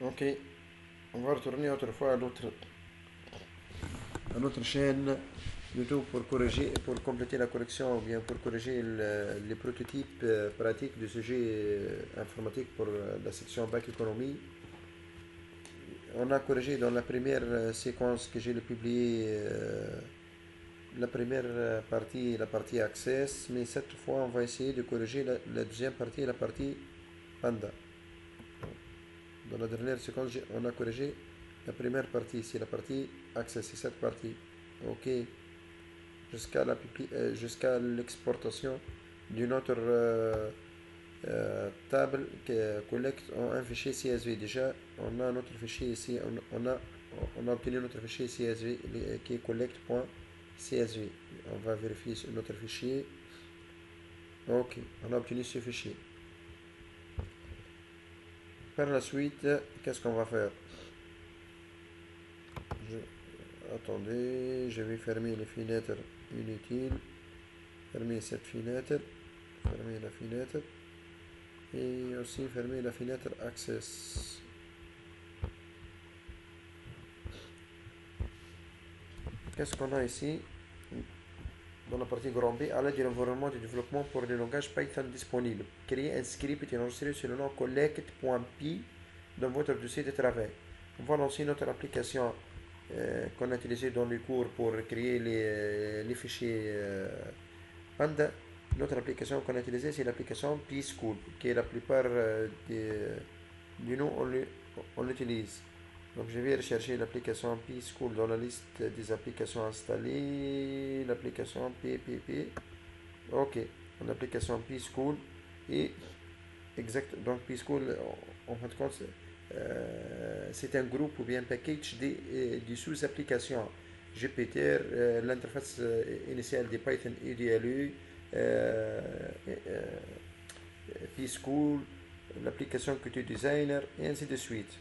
Ok, on va retourner autrefois à notre chaîne YouTube pour corriger, pour compléter la correction ou bien pour corriger les prototypes pratiques du sujet informatique pour la section bac économie. On a corrigé dans la première séquence que j'ai publiée la première partie, la partie Access, mais cette fois on va essayer de corriger la deuxième partie, la partie Panda. Dans la dernière séquence, on a corrigé la première partie, c'est la partie Access, c'est cette partie. Ok, jusqu'à l'exportation d'une autre table qui collecte en un fichier CSV. Déjà, on a notre fichier ici, on a obtenu notre fichier CSV qui est collect.csv. On va vérifier notre fichier. Ok, on a obtenu ce fichier. Par la suite, qu'est-ce qu'on va faire? Attendez, je vais fermer les fenêtres inutiles. Fermer cette fenêtre. Fermer la fenêtre. Et aussi fermer la fenêtre Access. Qu'est-ce qu'on a ici? Dans la partie grand B, à l'aide de l'environnement de développement pour le langage Python disponible. Créer un script et enregistrer sur le nom collect.py dans votre dossier de travail. On va lancer notre application qu'on a utilisée dans les cours pour créer les fichiers Panda. Notre application qu'on a utilisée, c'est l'application P-School, qui est la plupart du nom on l'utilise. Donc je vais rechercher l'application P-School dans la liste des applications installées. L'application PPP. Ok, l'application P-School. Et exact, donc P-School, en fin de compte, c'est un groupe ou bien un package de sous-applications. Jupyter, l'interface initiale de Python IDLE, euh, euh, P-School, l'application Qt Designer, et ainsi de suite.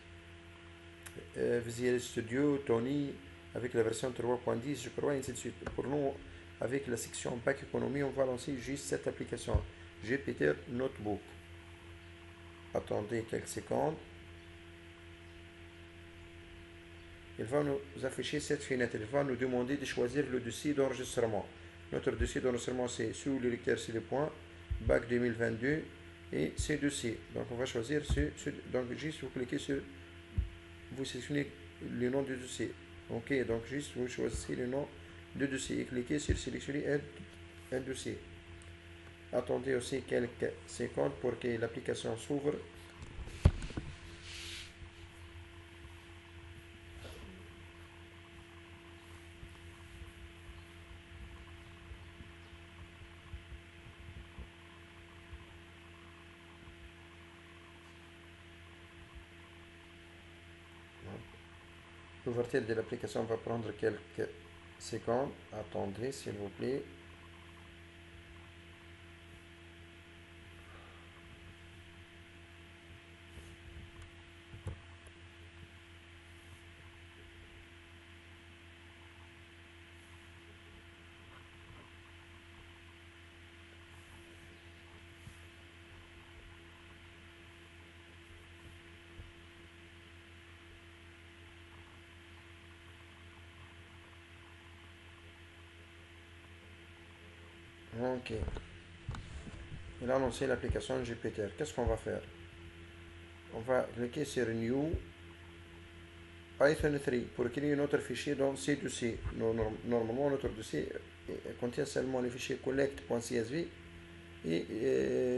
Visual Studio, Tony, avec la version 3.10, je crois, et ainsi de suite. Pour nous, avec la section Back Economy, on va lancer juste cette application, Jupyter Notebook. Attendez quelques secondes. Il va nous afficher cette fenêtre. Il va nous demander de choisir le dossier d'enregistrement. Notre dossier d'enregistrement, c'est sous le lecteur, c'est le point, Bac 2022, et ces dossiers. Donc, on va choisir donc, juste vous cliquez sur, vous sélectionnez le nom du dossier. Ok, donc juste vous choisissez le nom du dossier et cliquez sur sélectionner un dossier. Attendez aussi quelques secondes pour que l'application s'ouvre. L'ouverture de l'application va prendre quelques secondes. Attendez, s'il vous plaît. Ok. Il a lancé l'application Jupyter. Qu'est-ce qu'on va faire? On va cliquer sur New Python 3 pour créer notre fichier dans ces dossiers. Normalement, notre dossier contient seulement les fichiers collect.csv et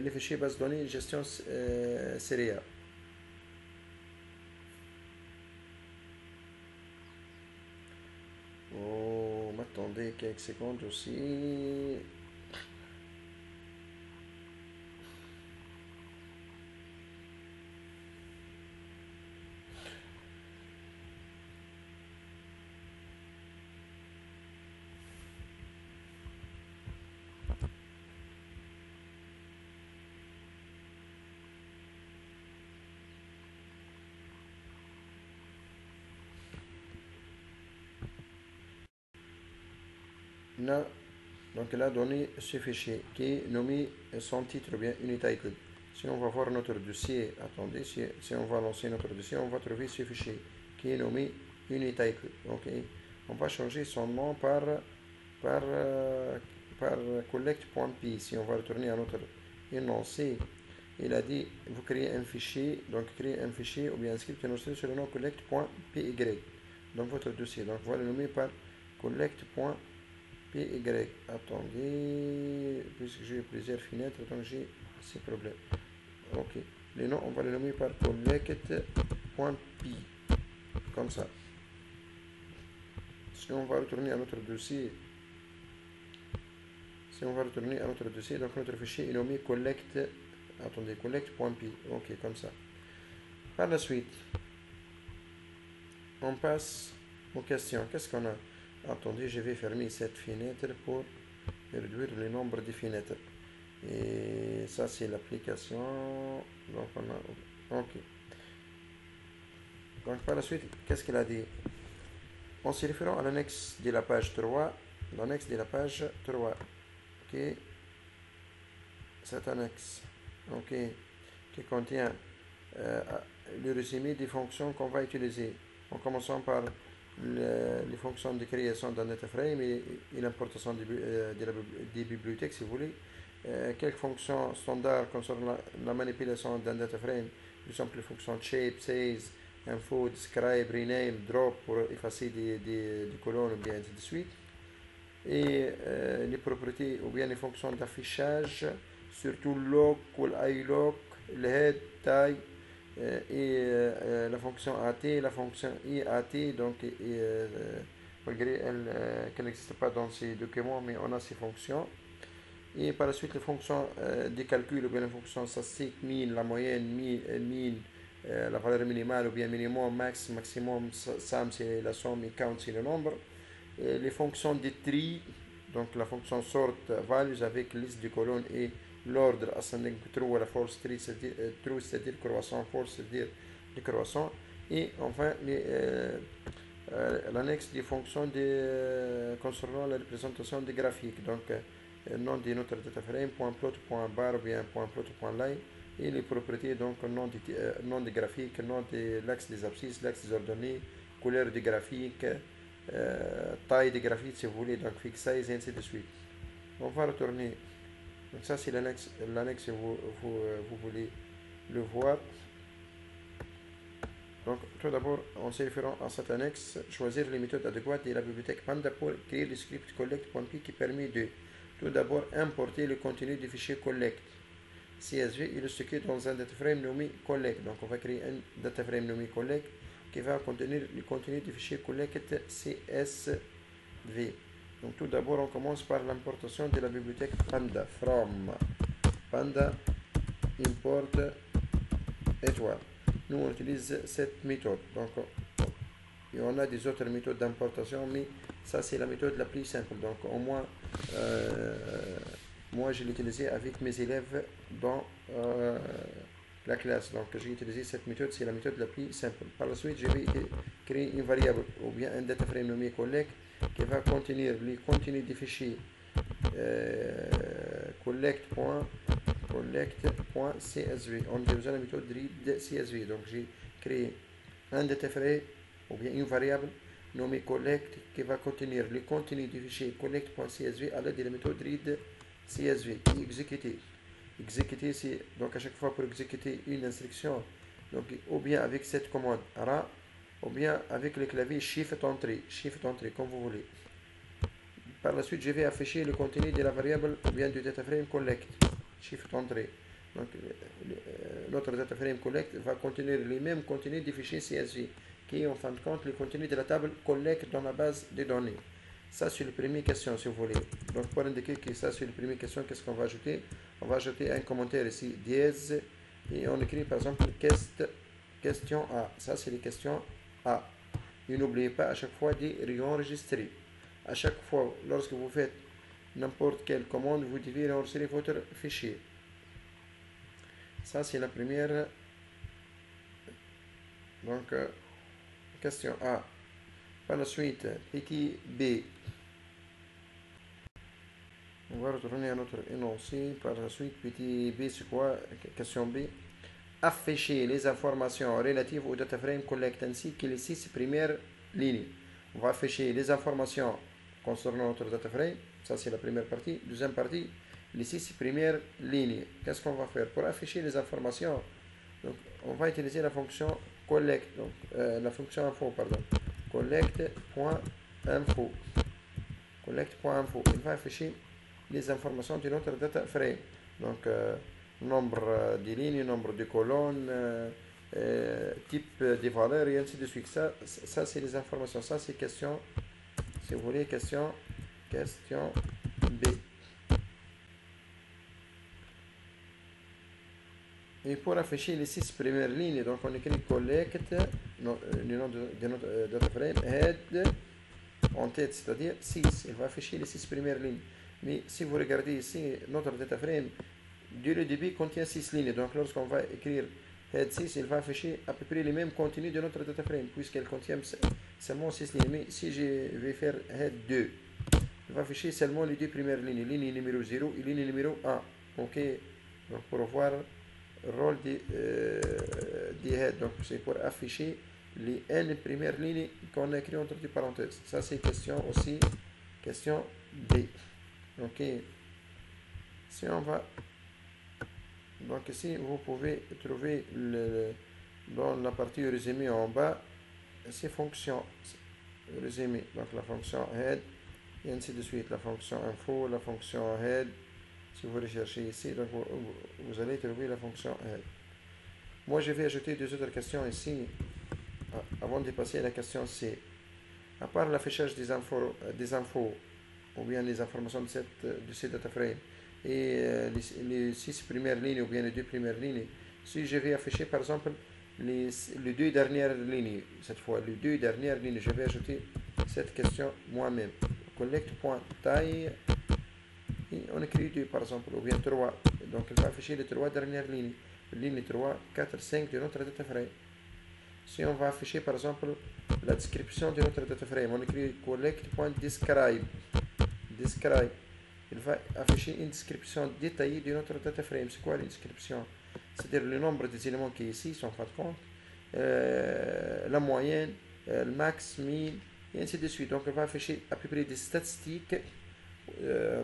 les fichiers base de données gestion CREA. Oh, m'attendez quelques secondes aussi. Là, donc elle a donné ce fichier qui est nommé son titre ou bien Unititled. Si on va voir notre dossier, attendez, si on va lancer notre dossier, on va trouver ce fichier qui est nommé UniTitle. Ok. On va changer son nom par, euh, par collect.py. Si on va retourner à notre énoncé, il a dit vous créez un fichier, donc créez un fichier ou bien un script énoncé sur le nom collect.py dans votre dossier. Donc on va le nommer par collect.py. Attendez, puisque j'ai plusieurs fenêtres, donc j'ai ces problèmes. Ok. Les noms, on va les nommer par collect.py. Comme ça. Si on va retourner à notre dossier, donc notre fichier est nommé collect. Attendez, collect.py. Ok, comme ça. Par la suite, on passe aux questions. Qu'est-ce qu'on a? Attendez, je vais fermer cette fenêtre pour réduire le nombre de fenêtres. Et ça, c'est l'application. Donc, on a. Ok. Donc, par la suite, qu'est-ce qu'il a dit? En se référant à l'annexe de la page 3, l'annexe de la page 3, ok, cette annexe, ok, qui contient le résumé des fonctions qu'on va utiliser, en commençant par les fonctions de création d'un data frame et l'importation des bibliothèques, si vous voulez. Quelques fonctions standards concernant la manipulation d'un data frame, par exemple les fonctions shape, size, info, describe, rename, drop pour effacer des colonnes ou bien ainsi de suite. Et les propriétés ou bien les fonctions d'affichage, surtout lock ou ilock, le head, taille, la fonction AT, la fonction IAT, donc malgré qu'elle n'existe pas dans ces documents, mais on a ces fonctions. Et par la suite, les fonctions de calcul, ou bien les fonctions statistique, min, la moyenne, min, la valeur minimale, ou bien minimum, max, maximum, sum, c'est la somme, et count, c'est le nombre. Et les fonctions de tri, donc la fonction sort values avec liste de colonnes et l'ordre ascending true ou la force true, c'est-à-dire croissant, false, c'est-à-dire décroissant. Et enfin, l'annexe des fonctions concernant la représentation des graphiques. Donc, nom de notre data frame, .plot, .bar ou bien .plot, .line. Et les propriétés, donc nom des graphiques, nom de l'axe des abscisses, l'axe des ordonnées, couleur des graphiques, taille des graphiques si vous voulez, donc fixe size et ainsi de suite. On va retourner. Donc ça c'est l'annexe si vous voulez le voir. Donc tout d'abord, en se référant à cette annexe, choisir les méthodes adéquates de la bibliothèque Panda pour créer le script collect.py qui permet de tout d'abord importer le contenu du fichier collect CSV et le stocker dans un dataframe nommé collect. Donc on va créer un dataframe nommé collect qui va contenir le contenu du fichier collect CSV. Donc tout d'abord on commence par l'importation de la bibliothèque Panda from Panda import étoile. Nous on utilise cette méthode. Donc on a des autres méthodes d'importation, mais ça c'est la méthode la plus simple. Donc au moins moi je l'ai utilisé avec mes élèves dans la classe. Donc j'ai utilisé cette méthode, c'est la méthode la plus simple. Par la suite, je vais créer une variable ou bien un data frame nommé collect qui va contenir les contenus des fichiers collect.csv. On utilise la méthode read CSV. Donc j'ai créé un data frame ou bien une variable nommée collect qui va contenir le contenu du fichier collect.csv à l'aide de la méthode read CSV qui est exécutée. Exécuter, c'est donc à chaque fois pour exécuter une instruction, donc ou bien avec cette commande ra, ou bien avec le clavier shift entrée, comme vous voulez. Par la suite, je vais afficher le contenu de la variable ou bien du data frame collect, shift entrée. Donc notre data frame collect va contenir les mêmes contenus du fichier CSV, qui est en fin de compte le contenu de la table collect dans la base de données. Ça, c'est la première question, si vous voulez. Donc, pour indiquer que ça, c'est la première question, qu'est-ce qu'on va ajouter? On va ajouter un commentaire ici, dièse, et on écrit par exemple question A. Ça, c'est les questions A. Et n'oubliez pas à chaque fois de réenregistrer. À chaque fois, lorsque vous faites n'importe quelle commande, vous devez réenregistrer votre fichier. Ça, c'est la première. Donc, question A. Par la suite, petit B. On va retourner à notre énoncé. Par la suite, petit B, c'est quoi? Question B. Afficher les informations relatives au data frame collect ainsi que les 6 premières lignes. On va afficher les informations concernant notre data frame. Ça, c'est la première partie. Deuxième partie, les 6 premières lignes. Qu'est-ce qu'on va faire? Pour afficher les informations, donc, on va utiliser la fonction collect, donc la fonction info, pardon. Collect.info. Collect.info. Il va afficher les informations de notre data frame. Donc, nombre de lignes, nombre de colonnes, type de valeurs et ainsi de suite. Ça c'est les informations. Ça, c'est question, si vous voulez, question B. Et pour afficher les 6 premières lignes, donc on écrit collect, le nom de notre data frame, head, en tête, c'est-à-dire 6. Il va afficher les 6 premières lignes. Mais si vous regardez ici, notre data frame, dès le début, contient 6 lignes. Donc lorsqu'on va écrire head 6, il va afficher à peu près les mêmes contenus de notre data frame, puisqu'elle contient seulement 6 lignes. Mais si je vais faire head 2, il va afficher seulement les 2 premières lignes, ligne numéro 0 et ligne numéro 1. Ok, donc pour voir le rôle des head, donc c'est pour afficher les n premières lignes qu'on a écrit entre parenthèses. Ça c'est question aussi, question B. Ok, si on va, donc ici vous pouvez trouver dans la partie résumé en bas ces fonctions résumées, donc la fonction head et ainsi de suite, la fonction info, la fonction head. Si vous recherchez ici, donc vous allez trouver la fonction head. Moi je vais ajouter deux autres questions ici avant de passer à la question C. À part l'affichage des infos ou bien les informations de ces data frames et les 6 premières lignes ou bien les 2 premières lignes, si je vais afficher par exemple les 2 dernières lignes, cette fois les 2 dernières lignes, je vais ajouter cette question moi-même. Collect.taille, et on écrit 2 par exemple, ou bien 3. Donc il va afficher les 3 dernières lignes, ligne 3, 4, 5 de notre data frame. Si on va afficher par exemple la description de notre data frame, on écrit collect.describe. Describe. Il va afficher une description détaillée de notre data frame. C'est quoi une description? C'est-à-dire le nombre des éléments qui est ici, en fin de compte, la moyenne, le max, min, et ainsi de suite. Donc il va afficher à peu près des statistiques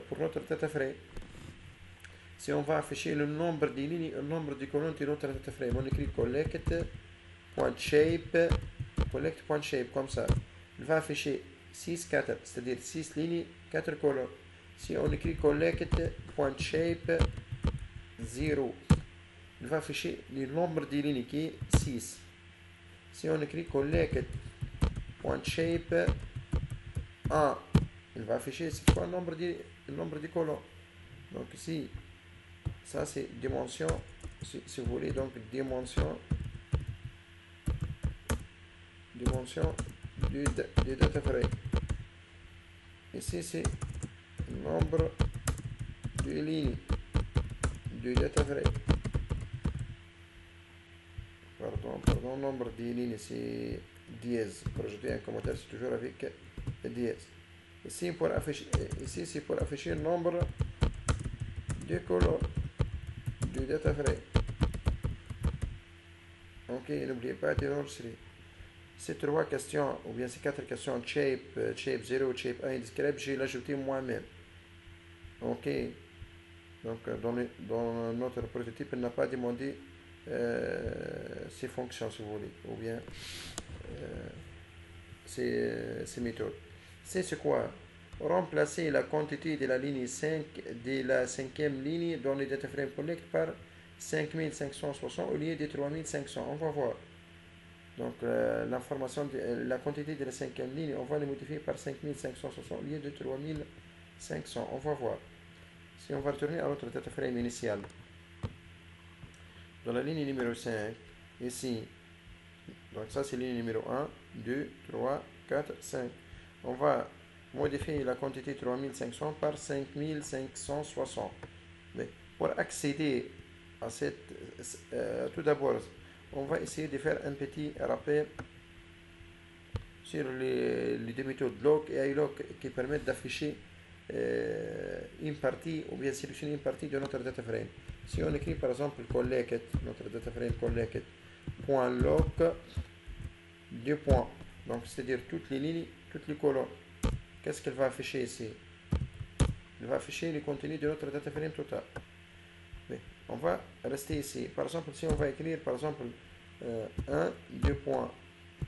pour notre data frame. Si on va afficher le nombre de lignes, le nombre de colonnes de notre data frame, on écrit collect.shape, collect.shape comme ça. Il va afficher 6, 4, c'est-à-dire 6 lignes, 4 colonnes. Si on écrit collect.shape 0, il va afficher le nombre de lignes qui est 6. Si on écrit collect.shape 1, il va afficher c'est quoi le nombre de colonnes. Donc ici, ça c'est dimension, si vous voulez, donc dimension du data frame. Ici c'est le nombre de lignes du data frame. Pardon, nombre de lignes c'est dièse. Pour ajouter un commentaire, c'est toujours avec dièse. Ici c'est pour afficher le nombre de colonnes du data frame. Ok, n'oubliez pas d'enregistrer. Ces 3 questions, ou bien ces 4 questions, shape 0, shape 1 et describe, j'ai l'ajouté moi-même. Ok, donc dans notre prototype, il n'a pas demandé ces fonctions, si vous voulez, ou bien ces méthodes. C'est quoi? Remplacer la quantité de la ligne 5 de la 5e ligne dans le data frame collect par 5560 au lieu de 3500. On va voir. Donc l'information, la quantité de la 5e ligne, on va le modifier par 5560 au lieu de 3500. On va voir. Si on va retourner à notre data frame initial, dans la ligne numéro 5, ici, donc ça c'est ligne numéro 1, 2, 3, 4, 5. On va modifier la quantité 3500 par 5560. Mais pour accéder à cette, tout d'abord, on va essayer de faire un petit rappel sur les deux méthodes lock et ilock qui permettent d'afficher une partie ou bien sélectionner une partie de notre data frame. Si on écrit par exemple collected, notre data frame collected, point loc, deux points, donc c'est-à-dire toutes les lignes, toutes les colonnes, qu'est-ce qu'elle va afficher ici? Elle va afficher le contenu de notre data frame total. Mais on va rester ici. Par exemple, si on va écrire par exemple 1, 2 points,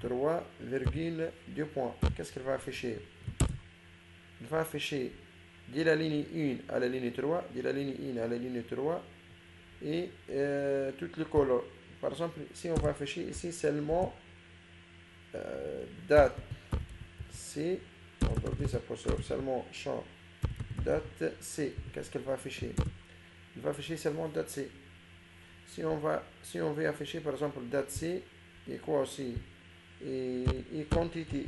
3, virgule 2 points, qu'est-ce qu'elle va afficher? Elle va afficher de la ligne 1 à la ligne 3, de la ligne 1 à la ligne 3 et toutes les colonnes. Par exemple, si on va afficher ici seulement date C, on va dire ça pour seulement champ date C, qu'est-ce qu'elle va afficher? Elle va afficher seulement date C. Si on veut afficher par exemple date C et quoi aussi et quantité,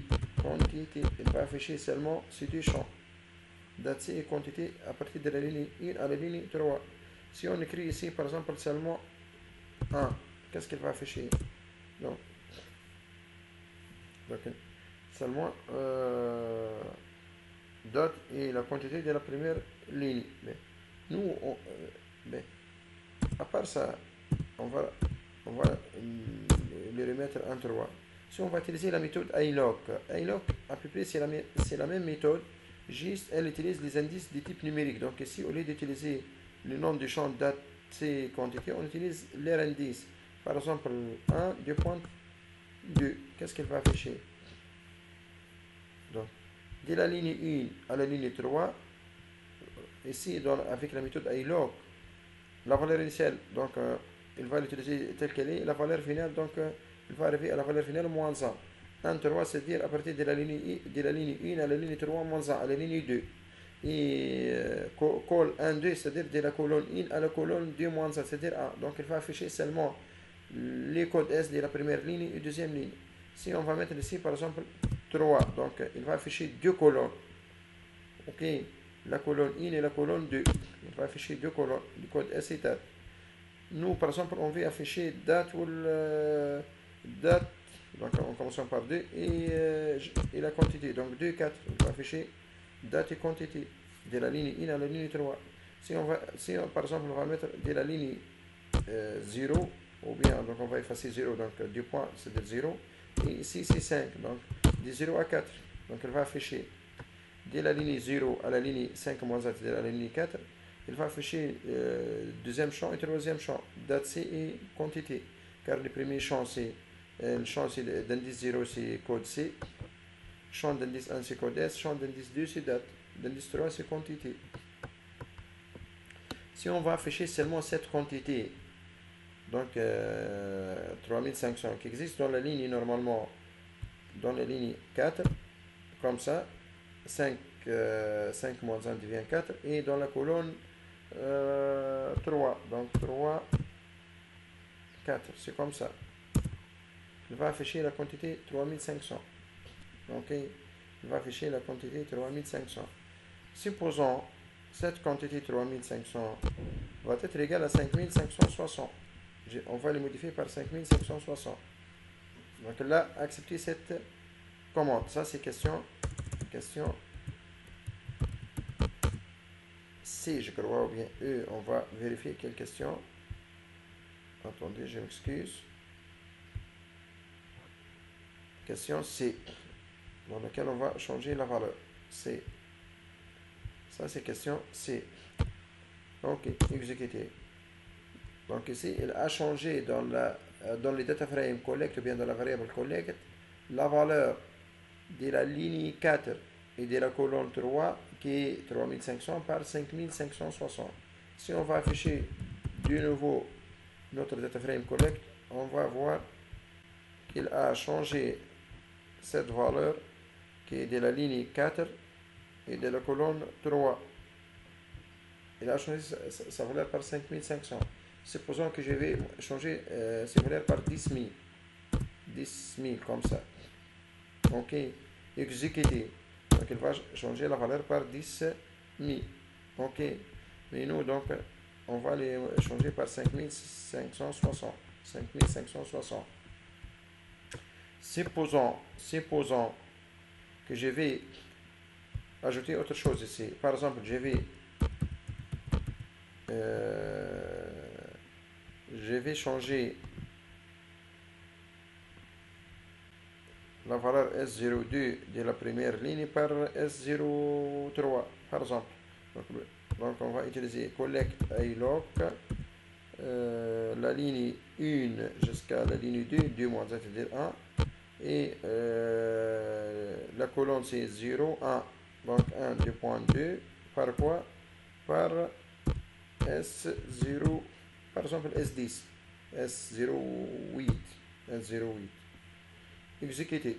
elle va afficher seulement ces deux champs, date C et quantité à partir de la ligne 1 à la ligne 3. Si on écrit ici par exemple seulement 1, qu'est-ce qu'elle va afficher? Donc seulement date et la quantité de la première ligne. Mais nous, mais à part ça, on va le remettre en 3. Si on va utiliser la méthode iLock, à peu près c'est la même méthode, juste elle utilise les indices de type numérique. Donc ici, au lieu d'utiliser le nom du champ date C quantité, on utilise leur indice. Par exemple, 1, 2.2. Qu'est-ce qu'elle va afficher? Donc, de la ligne 1 à la ligne 3, ici, avec la méthode iLock, la valeur initiale, donc il va l'utiliser telle qu'elle est. La valeur finale, donc il va arriver à la valeur finale moins 1. 1, 3, c'est-à-dire à partir de la ligne 1 à la ligne 3 moins 1, à la ligne 2. Et call 1, 2, c'est-à-dire de la colonne 1 à la colonne 2 moins 1, c'est-à-dire 1. Donc il va afficher seulement les codes S de la première ligne et deuxième ligne. Si on va mettre ici par exemple 3, donc il va afficher deux colonnes. Ok, la colonne 1 et la colonne 2. Il va afficher deux colonnes, le code S et date. Nous, par exemple, on veut afficher date ou date, donc on commence par 2 et la quantité, donc 2, 4. On va afficher date et quantité de la ligne 1 à la ligne 3. Si par exemple, on va mettre de la ligne 0, ou bien donc on va effacer 0, donc 2 points, c'est-à-dire 0, et ici c'est 5, donc de 0 à 4. Donc elle va afficher de la ligne 0 à la ligne 5 moins 1, c'est-à-dire à la ligne 4, il va afficher deuxième champ et troisième champ, date C et quantité. Car le premier champ, c'est le champ d'indice 0, c'est code C. Champ d'indice 1, c'est code S. Champ d'indice 2, c'est date. D'indice 3, c'est quantité. Si on va afficher seulement cette quantité, donc 3500, qui existe dans la ligne normalement, dans la ligne 4, comme ça, 5 moins 1 devient 4, et dans la colonne 3, donc 3, 4, c'est comme ça. Il va afficher la quantité 3500. Ok, il va afficher la quantité 3500. Supposons cette quantité 3500 va être égale à 5560. On va le modifier par 5560. Donc là, accepter cette commande. Ça, c'est question C, je crois, ou bien E. On va vérifier quelle question. Attendez, je m'excuse. Question C, dans laquelle on va changer la valeur. C. Ça, c'est question C. Ok, exécuter. Donc ici, il a changé dans les data frame collect, ou bien dans la variable collect, la valeur de la ligne 4 et de la colonne 3, qui est 3500 par 5560. Si on va afficher de nouveau notre data frame collect, on va voir qu'il a changé cette valeur qui est de la ligne 4 et de la colonne 3. Il a changé sa valeur par 5500. Supposons que je vais changer cette valeur par 10 000. 10 000 comme ça. Ok. Exécuter. Donc il va changer la valeur par 10 000. Ok. Mais nous, donc, on va les changer par 5560. 5560. Supposons que je vais ajouter autre chose ici. Par exemple, euh, je vais changer la valeur S02 de la première ligne par S03, par exemple. Donc, on va utiliser collect iLoc, la ligne 1 jusqu'à la ligne 2, 2 moins c'est-à-dire 1, et la colonne c'est 0, 1, donc 1, 2.2, par quoi? Par S0, par exemple S10, S08, S08. Exécuter.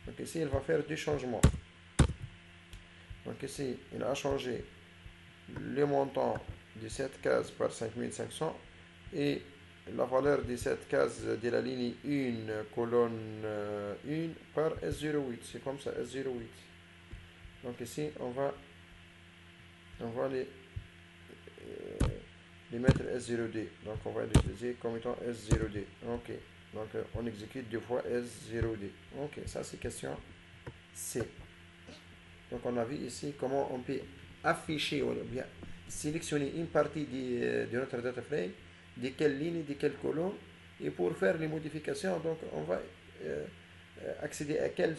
Donc ici, il va faire deux changements. Donc ici, il a changé le montant de cette case par 5500 et la valeur de cette case de la ligne 1, colonne 1 par S08. C'est comme ça, S08. Donc ici, on va les mettre S02. Donc on va l'utiliser comme étant S02. Ok. Donc on exécute deux fois S02. Ok, ça c'est question C. Donc on a vu ici comment on peut afficher ou bien sélectionner une partie de notre data frame, de quelle ligne, de quelle colonne, et pour faire les modifications, donc on va accéder à quelle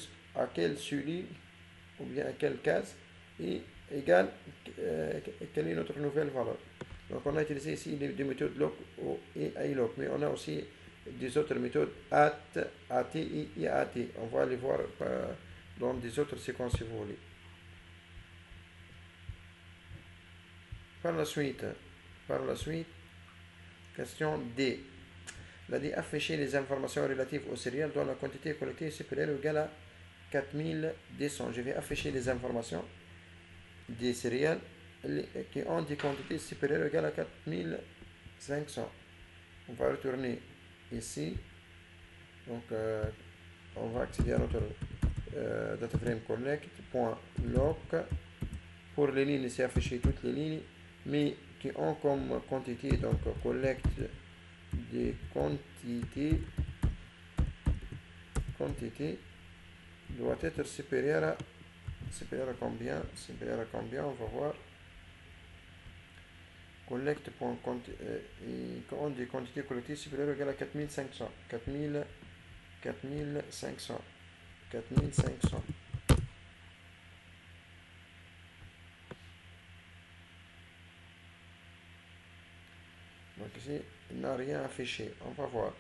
souligne ou bien à quelle case et égal quelle est notre nouvelle valeur. Donc on a utilisé ici des méthodes lock et ilock, mais on a aussi des autres méthodes AT et IAT. On va les voir dans des autres séquences si vous voulez. Par la suite, question D. Il a dit afficher les informations relatives au serial dont la quantité collectée est supérieure ou égale à 4200. Je vais afficher les informations des céréales qui ont des quantités supérieures ou égales à 4500. On va retourner ici. Donc, on va accéder à notre dataframe connect.lock. Pour les lignes, c'est afficher toutes les lignes, mais qui ont comme quantité, donc collect des quantités doit être supérieur à combien? Supérieur à combien? On va voir. Collect quand des quantités collectées supérieures ou égales à 4500. 4500. Donc ici, il n'a rien affiché. On va voir.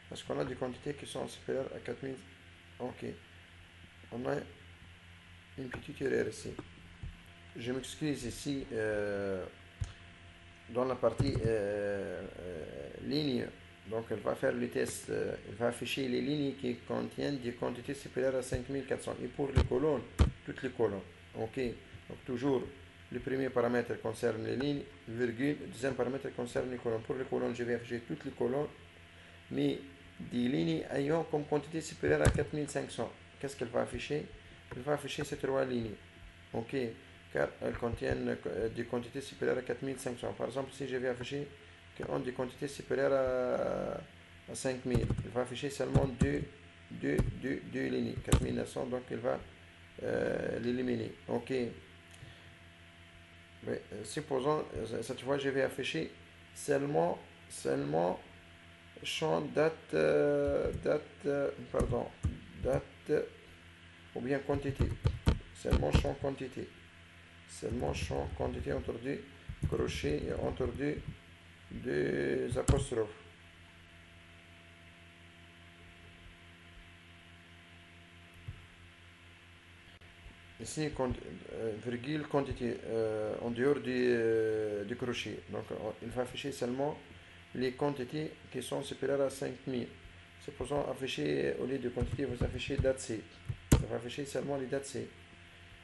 Parce qu'on a des quantités qui sont supérieures à 4000. Ok. On a une petite erreur ici. Je m'excuse ici. Dans la partie ligne, donc elle va faire le test, elle va afficher les lignes qui contiennent des quantités supérieures à 5400. Et pour les colonnes, toutes les colonnes. Ok. Donc toujours, le premier paramètre concerne les lignes, virgule, le deuxième paramètre concerne les colonnes. Pour les colonnes, je vais afficher toutes les colonnes, mais des lignes ayant comme quantité supérieure à 4500. Qu'est-ce qu'elle va afficher? Elle va afficher ces trois lignes. Ok, car elles contiennent des quantités supérieures à 4500. Par exemple, si je vais afficher qu'elles ont des quantités supérieures à 5000, il va afficher seulement deux lignes, 4900, donc il va l'éliminer. Ok. Mais, supposons, cette fois, je vais afficher seulement champ date ou bien quantité. Seulement champ quantité. Seulement champ quantité entre deux crochets et entre deux apostrophes. Ici, virgule quantité en dehors du crochet. Donc, il va afficher seulement les quantités qui sont supérieures à 5000. Supposons afficher, au lieu de quantité, vous affichez date C. Ça va afficher seulement les dates C.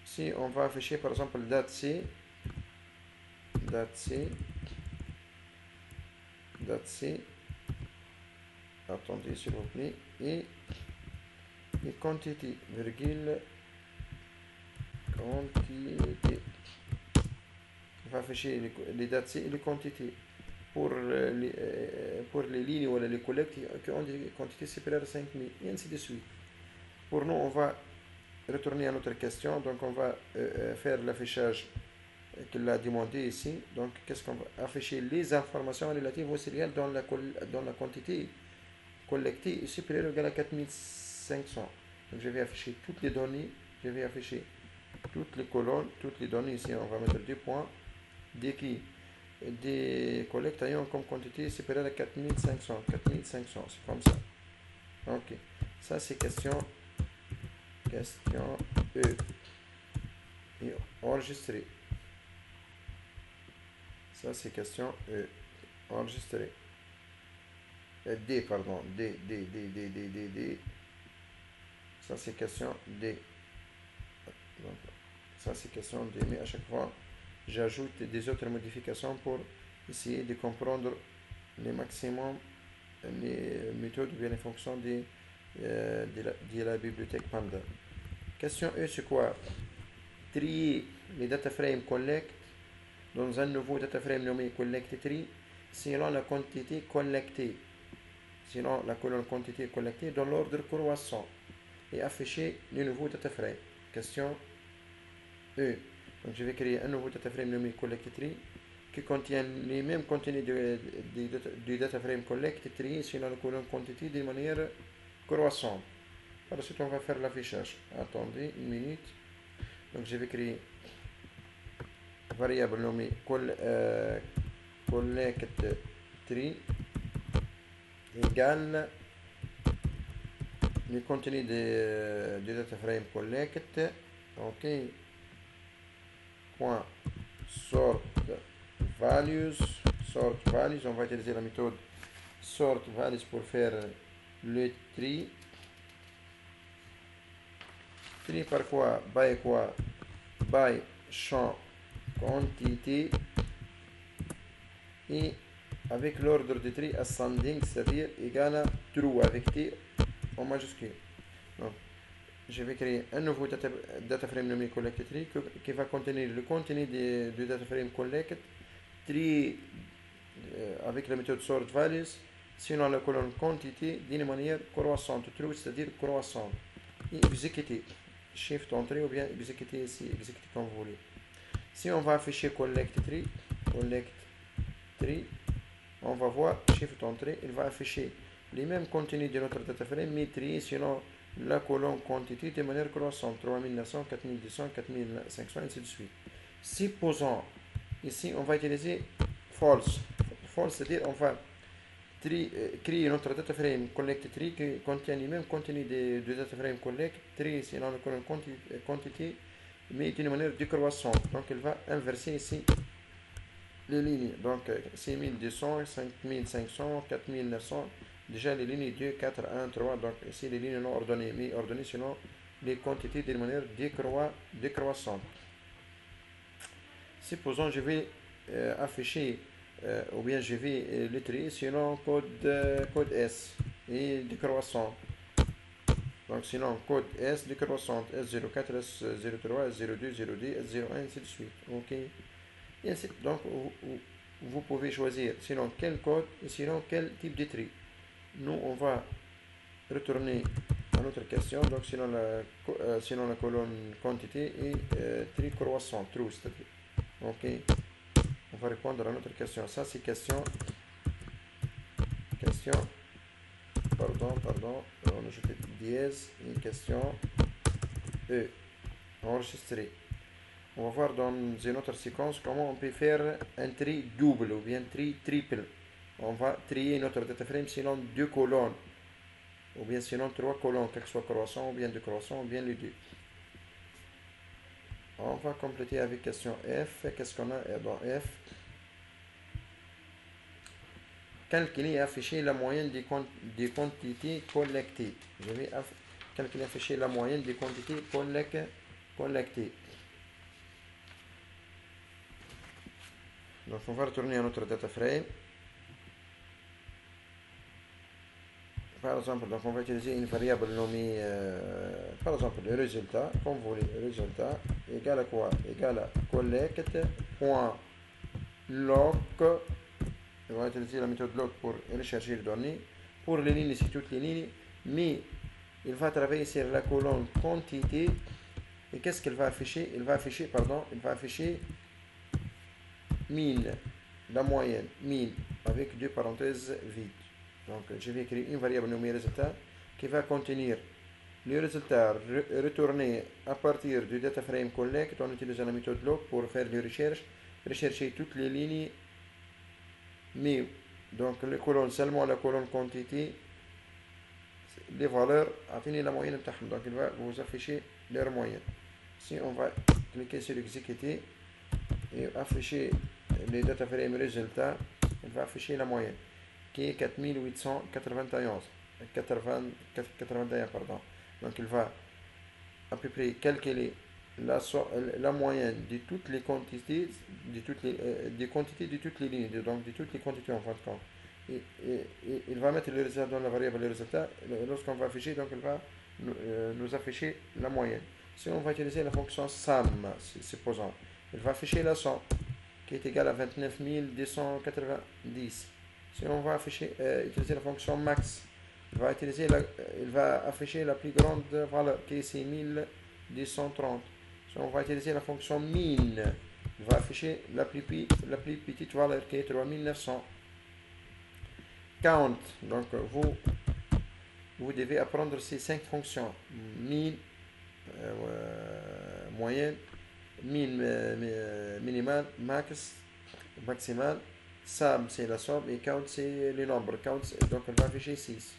Si on va afficher par exemple date C, attendez s'il vous plaît, et quantité, virgule, quantité. Il va afficher les dates C et les quantités. Pour les lignes ou les collectes qui ont des quantités supérieures à 5000, et ainsi de suite. Pour nous, on va retourner à notre question. Donc, on va faire l'affichage qu'il a demandé ici. Donc, qu'est-ce qu'on va afficher? Les informations relatives au serial dans la quantité collectée est supérieure ou égale à 4500. Donc, je vais afficher toutes les données. Je vais afficher toutes les colonnes, toutes les données ici. On va mettre 2 points. Dès qui des collectes ayant comme quantité supérieure à 4500. 4500, c'est comme ça. Ok. Ça, c'est question E. Et enregistrer. Ça, c'est question E. Enregistrer. D, pardon. D. Ça, c'est question D. Donc, ça, c'est question D. Mais à chaque fois, j'ajoute des autres modifications pour essayer de comprendre les maximum, les méthodes ou bien les fonctions de la bibliothèque Panda. Question E, c'est quoi? Trier les data frames collect dans un nouveau data frame nommé collect tree selon la quantité collectée, selon la colonne quantité collectée dans l'ordre croissant et afficher le nouveau data frame. Question E. Donc je vais créer un nouveau data frame nommé collect tree qui contient les mêmes contenus du data frame collect tree selon la colonne quantité de manière croissante. Par la suite, on va faire l'affichage. Attendez une minute. Donc je vais créer variable nommée collect tree égale le contenu du data frame collect. Ok. Point sort values. On va utiliser la méthode sort values pour faire le tri. Tri par quoi? By champ quantité et avec l'ordre de tri ascending, c'est-à-dire égal à true avec T en majuscule. Donc, je vais créer un nouveau data frame nommé collect tree qui va contenir le contenu du data frame collect tree avec la méthode sort values sinon la colonne quantité d'une manière croissante, true c'est-à-dire croissante, et exécuter shift entrée ou bien exécuter ici, exécuter comme vous voulez. Si on va afficher collect tree, on va voir shift entrée, il va afficher les mêmes contenus de notre data frame mais triés selon la colonne quantité de manière croissante, 3900, 4200, 4500, ainsi de suite. Supposons ici on va utiliser false, c'est-à-dire on va créer notre data frame collect tree qui contient les mêmes contenus de data frame collect tree selon la colonne quantité mais d'une manière décroissante. Donc elle va inverser ici les lignes. Donc 6200, 5500, 4900. Déjà les lignes 2, 4, 1, 3. Donc ici les lignes non ordonnées, mais ordonnées selon les quantités d'une manière décroissante. Supposons je vais afficher ou bien je vais le trier selon code S et décroissant. Donc selon code S décroissante, S04, S03, S02, S02, S01, ainsi de suite. Ok. Et ainsi, donc vous pouvez choisir selon quel code et selon quel type de tri. Nous on va retourner à notre question, donc selon la colonne quantité et tri croissant, true, c'est-à-dire. Ok. On va répondre à notre question. Ça c'est question. Pardon. On a ajouté dièse et question E. Enregistrer. On va voir dans une autre séquence comment on peut faire un tri double ou bien tri triple. On va trier notre data frame selon 2 colonnes ou bien selon 3 colonnes, quel que soit croissant ou bien décroissant ou bien les deux. On va compléter avec question F. Qu'est-ce qu'on a dans F? Calculer et afficher la moyenne des quantités collectées. Je vais calculer et afficher la moyenne des quantités collectées. Donc on va retourner à notre data frame. Par exemple, donc on va utiliser une variable nommée, par exemple, le résultat, comme vous voulez, résultat, égale à quoi? Égale à collect.log. On va utiliser la méthode log pour rechercher les données. Pour les lignes, c'est toutes les lignes, mais il va travailler sur la colonne quantité. Et qu'est-ce qu'il va afficher? Il va afficher 1000, la moyenne, 1000, avec deux parenthèses vides. Donc, je vais créer une variable nommée résultat qui va contenir le résultat retourné à partir du data frame collect en utilisant la méthode log pour faire des recherches, rechercher toutes les lignes, mais donc les colonnes, seulement la colonne quantité, les valeurs, atteindre la moyenne. Donc, il va vous afficher leur moyenne. Si on va cliquer sur exécuter et afficher les data frame résultats, il va afficher la moyenne qui est 4891, 81, pardon. Donc il va à peu près calculer la moyenne de toutes les quantités, des quantités de toutes les lignes, donc de toutes les quantités en fin de compte. Et il va mettre le résultat dans la variable le résultat. Lorsqu'on va afficher, donc il va nous afficher la moyenne. Si on va utiliser la fonction SUM, supposons, il va afficher la somme qui est égale à 29 290. Si on va utiliser la fonction max, il va afficher la plus grande valeur qui est 6230. Si on va utiliser la fonction min, il va afficher la plus petite valeur qui est 3900. Count, donc vous devez apprendre ces 5 fonctions. Min, moyenne, minimal, max, maximal, sum c'est la somme et count c'est le nombre. Count, donc elle va afficher 6.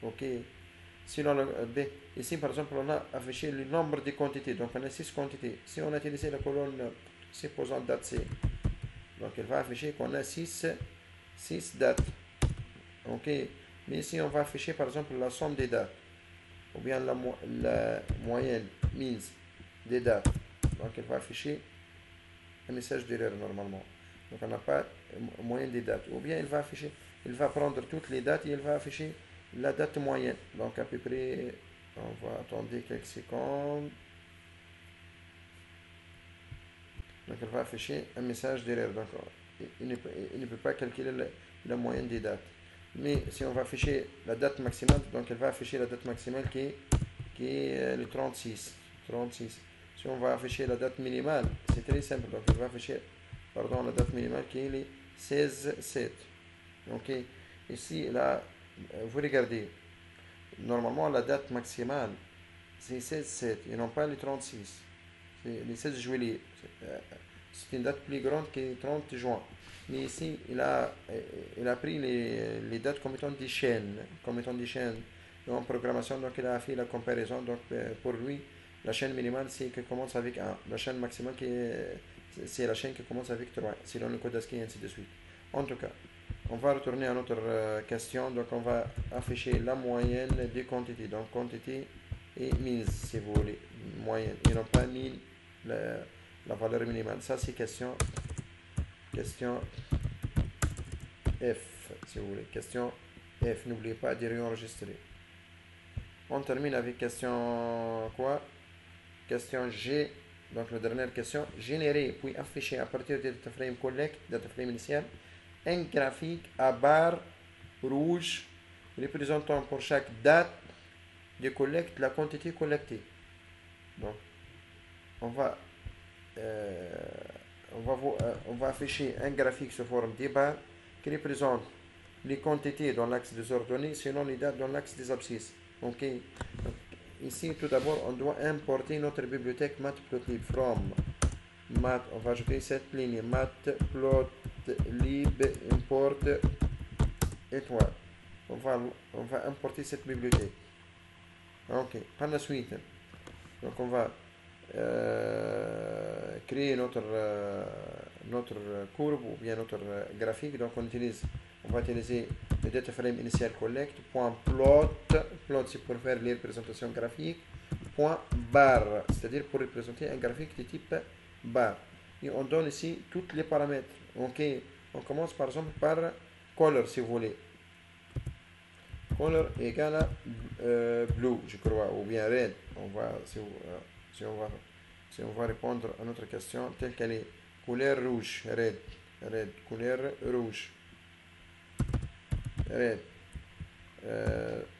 Ok. Sinon, ici par exemple, on a affiché le nombre de quantités. Donc on a 6 quantités. Si on a utilisé la colonne supposant date C, donc elle va afficher qu'on a 6 dates. Ok. Mais ici on va afficher par exemple la somme des dates. Ou bien la moyenne, means des dates. Donc elle va afficher un message d'erreur normalement. Donc on n'a pas moyenne des dates. Ou bien il va prendre toutes les dates et il va afficher la date moyenne. Donc à peu près, on va attendre quelques secondes. Donc elle va afficher un message d'erreur. Donc il ne peut pas calculer la moyenne des dates. Mais si on va afficher la date maximale, donc elle va afficher la date maximale qui est le 36. Si on va afficher la date minimale, c'est très simple. Donc elle va afficher la date minimale qui est le 16-7. Ok. Ici, là, vous regardez. Normalement, la date maximale, c'est 16-7 et non pas le 36. C'est le 16 juillet. C'est une date plus grande que le 30 juin. Mais ici, il a pris les dates comme étant des chaînes. En programmation, donc il a fait la comparaison. Donc pour lui, la chaîne minimale, c'est qui commence avec 1. La chaîne maximale, c'est la chaîne qui commence avec 3. Selon le code ASCII et ainsi de suite. En tout cas, on va retourner à notre question. Donc on va afficher la moyenne des quantités. Donc quantité et mise, si vous voulez. Moyenne. Et non pas 1000, la valeur minimale. Ça, c'est question F, si vous voulez. Question F. N'oubliez pas de réenregistrer. On termine avec question quoi? Question G. Donc la dernière question. Générer puis afficher à partir du data frame collect, data frame initial, un graphique à barre rouge représentant pour chaque date de collecte la quantité collectée. Donc on va afficher un graphique sous forme de barre qui représente les quantités dans l'axe des ordonnées selon les dates dans l'axe des abscisses. Ok. Donc, ici, tout d'abord, on doit importer notre bibliothèque matplotlib from mat. On va ajouter cette ligne matplotlib import étoile. On va importer cette bibliothèque. Ok. Par la suite, donc on va créer notre courbe ou bien notre graphique. Donc on va utiliser le data frame initial collect .plot. Plot c'est pour faire les représentations graphiques. .bar c'est-à-dire pour représenter un graphique de type bar. Et on donne ici tous les paramètres. Ok. On commence par exemple par color si vous voulez. Color égale à blue je crois ou bien red. Si on va répondre à notre question telle qu'elle est, couleur rouge, red, couleur rouge, red,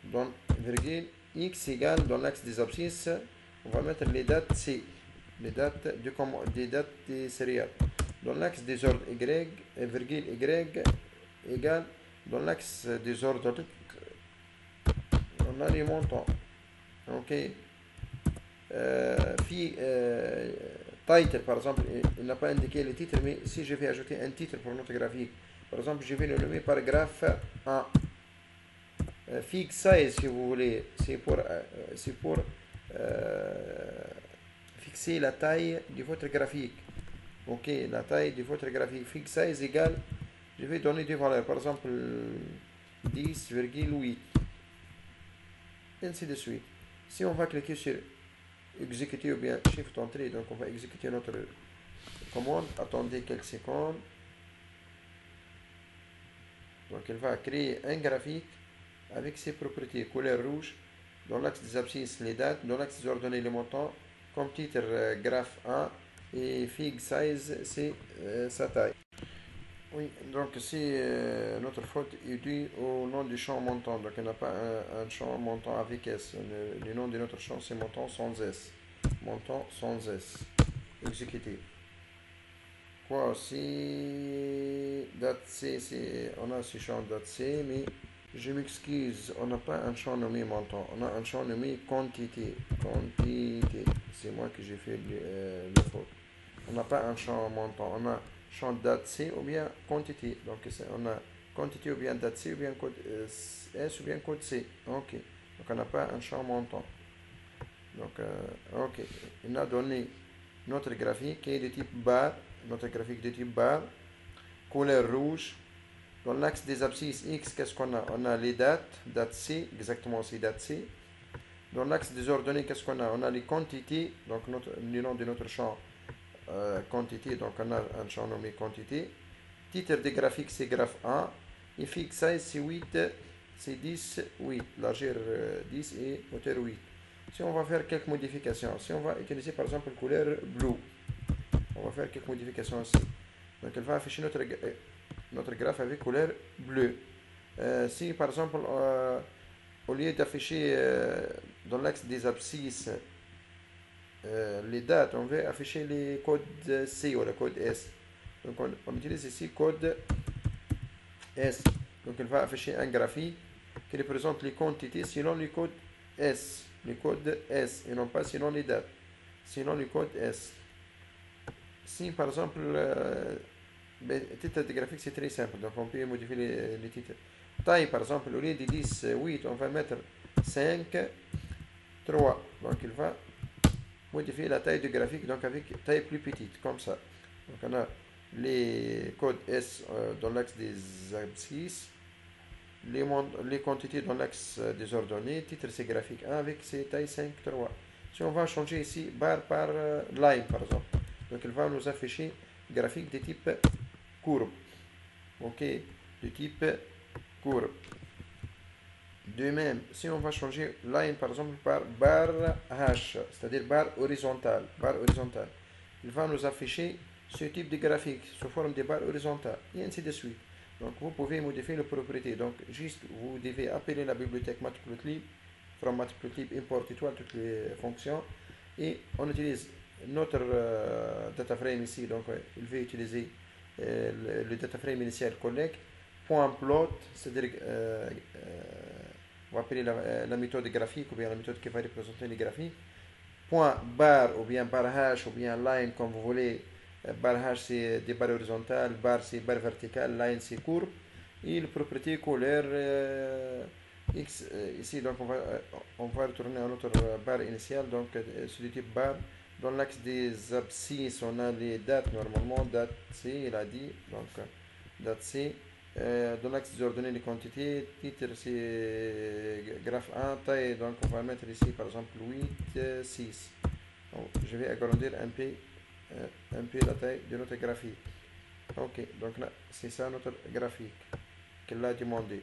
donc virgule, X égale, dans l'axe des abscisses, on va mettre les dates C, les dates des dates des céréales. Dans l'axe des ordres Y, virgule Y égale, dans l'axe des ordres, on a les montants. Ok. Title, par exemple, il n'a pas indiqué le titre, mais si je vais ajouter un titre pour notre graphique, par exemple, je vais le nommer paragraphe 1. Fig size, si vous voulez, c'est pour fixer la taille de votre graphique. Ok, la taille de votre graphique. Fig size égale, je vais donner des valeurs, par exemple 10,8. Ainsi de suite. Si on va cliquer sur exécuter ou bien shift entrée, donc on va exécuter notre commande. Attendez quelques secondes. Donc elle va créer un graphique avec ses propriétés. Couleur rouge, dans l'axe des abscisses les dates, dans l'axe des ordonnées les montants, comme titre graph 1 et fig size c'est sa taille. Oui, donc si notre faute est due au nom du champ montant, donc il n'y a pas un champ montant avec S. Le nom de notre champ c'est montant sans S. Montant sans S. Exécuter. Quoi aussi, date C, on a ce champ date C, mais je m'excuse, on n'a pas un champ nommé montant, on a un champ nommé quantité. Quantité, c'est moi que j'ai fait le faute. On n'a pas un champ montant, on a champ date C ou bien quantité. Donc on a quantité ou bien date C ou bien code S ou bien code C. Ok, donc on n'a pas un champ montant. Donc, ok, il a donné notre graphique qui est de type bar, notre graphique de type bar, couleur rouge. Dans l'axe des abscisses X, qu'est-ce qu'on a? On a les dates, date C, exactement c'est date C. Dans l'axe des ordonnées, qu'est-ce qu'on a? On a les quantités, donc le nom de notre champ quantité, donc on a un champ nommé quantité. Titre des graphiques, c'est graphe 1. Et fig size, c'est 8, c'est 10, 8. Largeur 10 et hauteur 8. Si on va faire quelques modifications, si on va utiliser par exemple la couleur blue, on va faire quelques modifications aussi. Donc elle va afficher notre graphe avec couleur bleue. Si par exemple, au lieu d'afficher dans l'axe des abscisses les dates, on veut afficher les codes C ou le code S. Donc on utilise ici code S. Donc elle va afficher un graphique qui représente les quantités selon le code S. Le code S et non pas selon les dates. Selon le code S. Si par exemple, le titre de graphique c'est très simple, donc on peut modifier les titres. Taille par exemple, au lieu de 10, 8, on va mettre 5, 3. Donc il va modifier la taille du graphique donc avec taille plus petite, comme ça. Donc on a les codes S dans l'axe des abscisses, les quantités dans l'axe des ordonnées, titre c'est graphique 1 avec ses tailles 5, 3. Si on va changer ici barre par line par exemple, donc il va nous afficher graphique de type courbe. Ok, de type courbe. De même, si on va changer line par exemple par barre hash, c'est-à-dire barre horizontale, il va nous afficher ce type de graphique sous forme de barre horizontale et ainsi de suite. Donc vous pouvez modifier les propriétés. Donc juste vous devez appeler la bibliothèque matplotlib, from matplotlib import étoile toutes les fonctions et on utilise notre data frame ici. Donc il va utiliser le data frame initial collect .plot, c'est-à-dire on va appeler la méthode graphique ou bien la méthode qui va représenter les graphiques. Point bar ou bien bar hash ou bien line comme vous voulez. Bar hash c'est des barres horizontales, bar c'est barre verticale, line c'est courbe. Et le propriété couleur X ici donc on va retourner à notre barre initiale donc c'est du type bar. Dans l'axe des abscisses on a les dates normalement, date C il a dit donc date C. Dans l'axe des ordonnées les quantités, titre c'est graphe 1, taille, donc on va mettre ici par exemple 8, 6. Donc, je vais agrandir un peu la taille de notre graphique. Ok, donc là, c'est ça notre graphique qu'elle a demandé.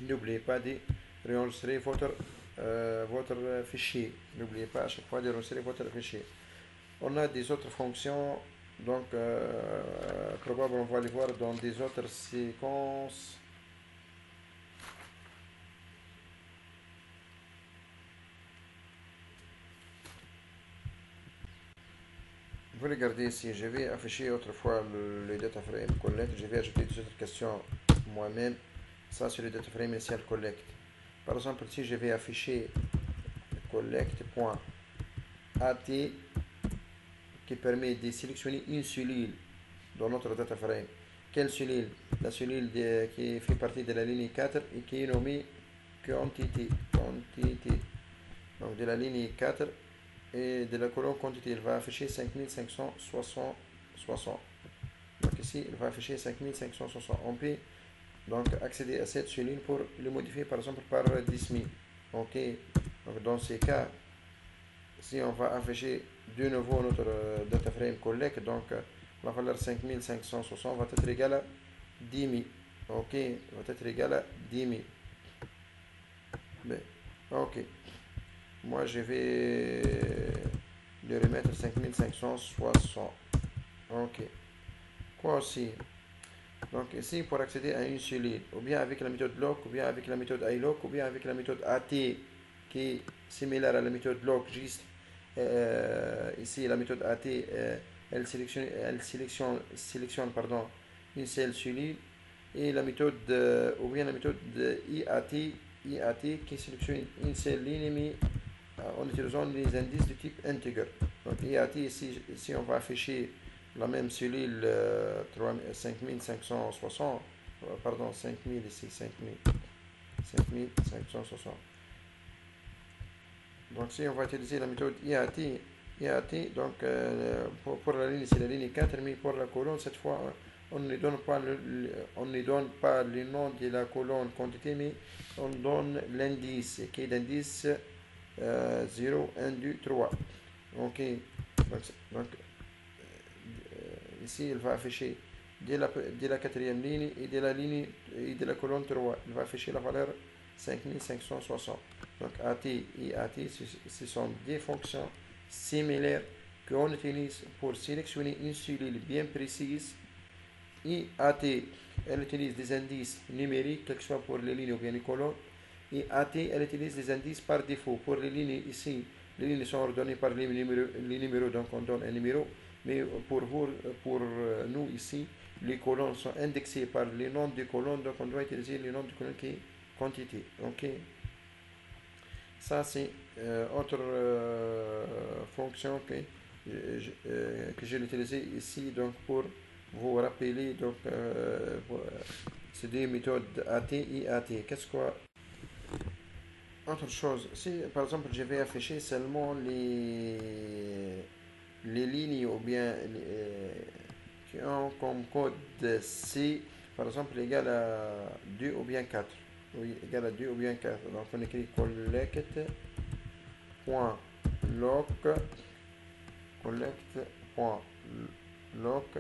N'oubliez pas de réenregistrer votre fichier. N'oubliez pas à chaque fois de réenregistrer votre fichier. On a des autres fonctions. Donc, probablement, on va les voir dans des autres séquences. vous regardez ici, je vais afficher autrefois le data frame collect, je vais ajouter des autres questions moi-même. Ça, c'est le data frame initial collect. Par exemple, si je vais afficher collect.at qui permet de sélectionner une cellule dans notre data frame. Quelle cellule? La cellule qui fait partie de la ligne 4 et qui est nommée quantité. Donc de la ligne 4 et de la colonne quantité, il va afficher 5560. Donc ici, il va afficher 5560. On peut donc accéder à cette cellule pour le modifier par exemple par 10 000. Ok, donc dans ces cas, si on va afficher de nouveau notre data frame collect, donc la valeur 5560 va être égale à 10 000. Ok, va être égale à 10 000. Ben, ok, moi je vais le remettre 5560. Ok, quoi aussi? Donc ici, pour accéder à une cellule, ou bien avec la méthode lock, ou bien avec la méthode ilock, ou bien avec la méthode AT, qui est similaire à la méthode lock, juste ici la méthode AT, elle sélectionne pardon, une seule cellule, et la méthode, ou bien la méthode IAT qui sélectionne une seule ligne, mais en utilisant les indices de type integer. Donc IAT, ici on va afficher la même cellule 5560, pardon, 5000 ici, 5560. Donc si on va utiliser la méthode IAT donc pour la ligne, c'est la ligne 4, mais pour la colonne, cette fois, on ne donne pas le nom de la colonne quantité, mais on donne l'indice, qui est l'indice 0, 1, 2, 3. Ok, donc ici, il va afficher dès la quatrième ligne et de la ligne et de la colonne 3. Il va afficher la valeur 5560. Donc AT et AT, ce sont des fonctions similaires qu'on utilise pour sélectionner une cellule bien précise. Et AT, elle utilise des indices numériques, quel que soit pour les lignes ou bien les colonnes. Et AT, elle utilise des indices par défaut. Pour les lignes ici, les lignes sont ordonnées par les numéros, donc on donne un numéro. Mais pour nous ici, les colonnes sont indexées par les noms de colonnes, donc on doit utiliser les noms de colonnes qui est quantité. Ok. Ça c'est autre fonction que j'ai utilisée ici donc pour vous rappeler donc c'est des méthodes AT et AT. Qu'est-ce quoi? Autre chose, si par exemple je vais afficher seulement les lignes ou bien qui ont comme code C, par exemple égal à 2 ou bien 4. Oui, égal à 2 ou bien 4. Donc on écrit collect.lock collect.lock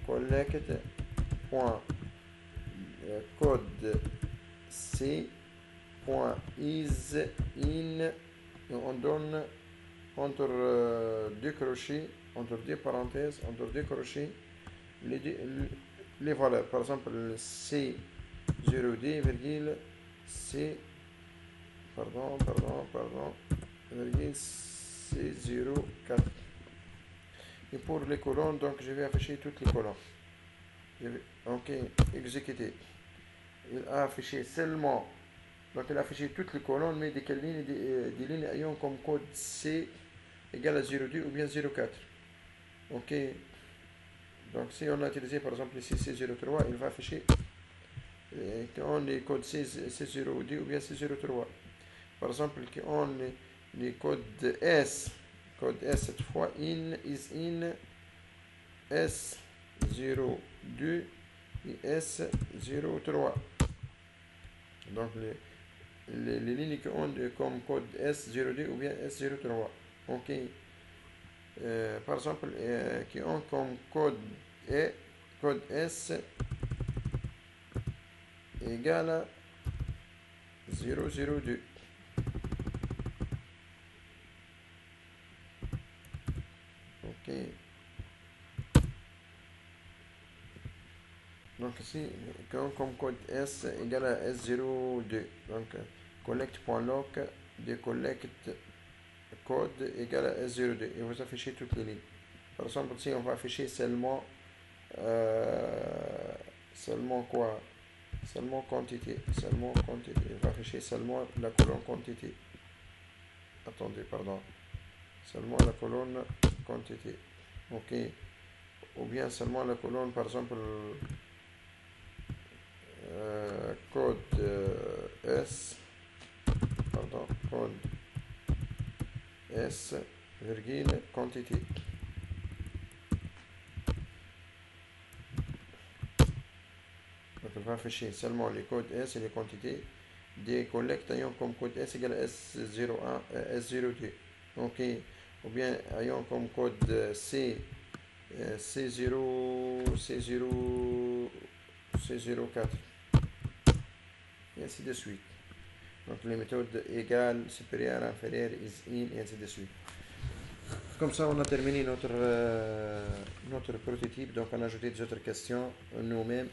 collect.code C.isIn et on donne entre deux crochets, entre deux parenthèses, entre deux crochets, les valeurs. Par exemple, C0D, virgule, C, virgule, C04. Et pour les colonnes, donc je vais afficher toutes les colonnes. Ok, exécuter. Il a affiché seulement, donc il a affiché toutes les colonnes, mais des lignes, des lignes ayant comme code C égale à 02 ou bien 04. Ok, donc si on a utilisé par exemple ici C03, il va afficher quand les codes C02 ou bien C03. Par exemple, quand on les codes S, code S cette fois, in S02 et S03. Donc les lignes qui ont comme code S02 ou bien S03. Ok. Par exemple, qui ont comme code S égale à 002. Ok. Donc ici, comme code S égale à S02. Donc collect.lock de collect code égale à S02. Et vous affichez toutes les lignes. par exemple, ici, on va afficher seulement quoi? Seulement quantité. Seulement quantité. On va afficher seulement la colonne quantité. Attendez, pardon. Seulement la colonne quantité. Ok. Ou bien seulement la colonne, par exemple, code S. Pardon, code S, virgule, quantité. Donc, on va afficher seulement les codes S et les quantités des collectes ayant comme code S égale S01, S02. Ok. Ou bien ayant comme code C, C0, C0, C04. Et ainsi de suite. Donc les méthodes égales, supérieures, inférieures, is in, et ainsi de suite. Comme ça, on a terminé notre prototype. Donc, on a ajouté des autres questions nous-mêmes.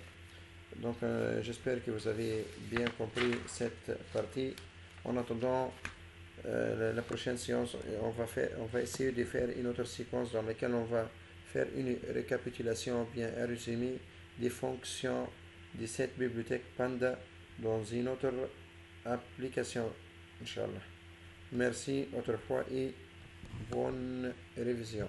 Donc, j'espère que vous avez bien compris cette partie. En attendant la prochaine séance, on va essayer de faire une autre séquence dans laquelle on va faire une récapitulation, bien un résumé des fonctions de cette bibliothèque Panda dans une autre application. Inch'Allah. Merci autrefois et bonne révision.